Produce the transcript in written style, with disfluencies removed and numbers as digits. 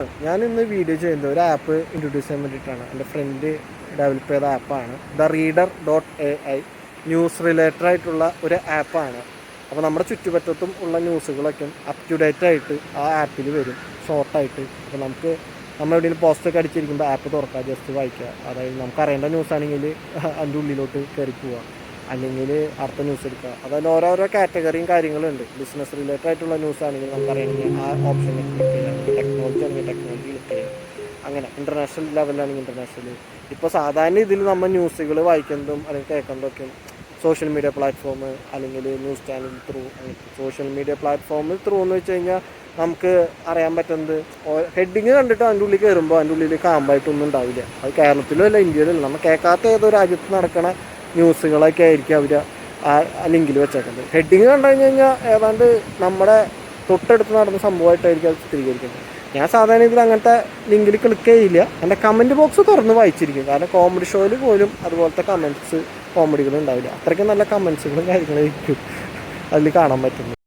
ഞാനിന്ന് വീഡിയോ ചെയ്യുന്നത് ഒരു ആപ്പ് ഇൻട്രൊഡ്യൂസ് ചെയ്യാൻ വേണ്ടിയിട്ടാണ്. എൻ്റെ ഫ്രണ്ട് ഡെവലപ്പ് ചെയ്ത ആപ്പാണ് TheReader.ai. ന്യൂസ് റിലേറ്റഡ് ആയിട്ടുള്ള ഒരു ആപ്പാണ്. അപ്പോൾ നമ്മുടെ ചുറ്റുപറ്റത്തും ഉള്ള ന്യൂസുകളൊക്കെ അപ് ടു ഡേറ്റ് ആയിട്ട് ആ ആപ്പിൽ വരും, ഷോർട്ടായിട്ട്. അപ്പോൾ നമുക്ക് എവിടെയെങ്കിലും പോസ്റ്റൊക്കെ അടിച്ചിരിക്കുമ്പോൾ ആപ്പ് തുറക്കുക, ജസ്റ്റ് വായിക്കുക. അതായത് നമുക്ക് അറിയേണ്ട ന്യൂസ് ആണെങ്കിൽ അതിൻ്റെ ഉള്ളിലോട്ട് കയറി പോവുക, അല്ലെങ്കിൽ അടുത്ത ന്യൂസ് എടുക്കുക. അതായത് ഓരോരോ കാറ്റഗറിയും കാര്യങ്ങളുണ്ട്. ബിസിനസ് റിലേറ്റഡ് ആയിട്ടുള്ള ന്യൂസ് ആണെങ്കിൽ നമുക്കറിയണമെങ്കിൽ ആ ഓപ്ഷനിൽ ക്ലിക്ക് ചെയ്യാം. ടെക്നോളജി ആണെങ്കിൽ ടെക്നോളജി ക്ലിക്ക് ചെയ്യാം. അങ്ങനെ ഇൻ്റർനാഷണൽ ലെവലാണെങ്കിൽ ഇൻ്റർനാഷണൽ. ഇപ്പോൾ സാധാരണ ഇതിൽ നമ്മൾ ന്യൂസുകൾ വായിക്കുന്നതും അല്ലെങ്കിൽ കേൾക്കുന്നതൊക്കെ സോഷ്യൽ മീഡിയ പ്ലാറ്റ്ഫോം അല്ലെങ്കിൽ news channel through. Social media പ്ലാറ്റ്ഫോമിൽ ത്രൂ എന്ന് വെച്ച് കഴിഞ്ഞാൽ നമുക്ക് അറിയാൻ പറ്റുന്നത് ഹെഡിങ് കണ്ടിട്ട് അതിൻ്റെ ഉള്ളിൽ കയറുമ്പോൾ അതിൻ്റെ ഉള്ളിൽ കാമ്പായിട്ടൊന്നും ഉണ്ടാവില്ല. അത് കേരളത്തിലോ അല്ല ഇന്ത്യയിലോ അല്ല, നമ്മൾ കേൾക്കാത്ത ഏതോ രാജ്യത്ത് നടക്കണ ന്യൂസുകളൊക്കെ ആയിരിക്കും അവർ ആ ലിങ്കിൽ വെച്ചേക്കുന്നത്. ഹെഡിങ് കണ്ടു കഴിഞ്ഞാൽ ഏതാണ്ട് നമ്മുടെ തൊട്ടടുത്ത് നടന്ന സംഭവമായിട്ടായിരിക്കും അത് ചിത്രീകരിക്കുന്നത്. ഞാൻ സാധാരണ ഇതിൽ അങ്ങനത്തെ ലിങ്കിൽ ക്ലിക്ക് ചെയ്യില്ല. എൻ്റെ കമൻറ്റ് ബോക്സ് തുറന്ന് വായിച്ചിരിക്കും. കാരണം കോമഡി ഷോയിൽ പോലും അതുപോലത്തെ കമൻറ്റ്സ് കോമഡികളും ഉണ്ടാവില്ല. അത്രയ്ക്കും നല്ല കമൻസുകളും കാര്യങ്ങളായിരിക്കും അതിൽ കാണാൻ പറ്റുന്നത്.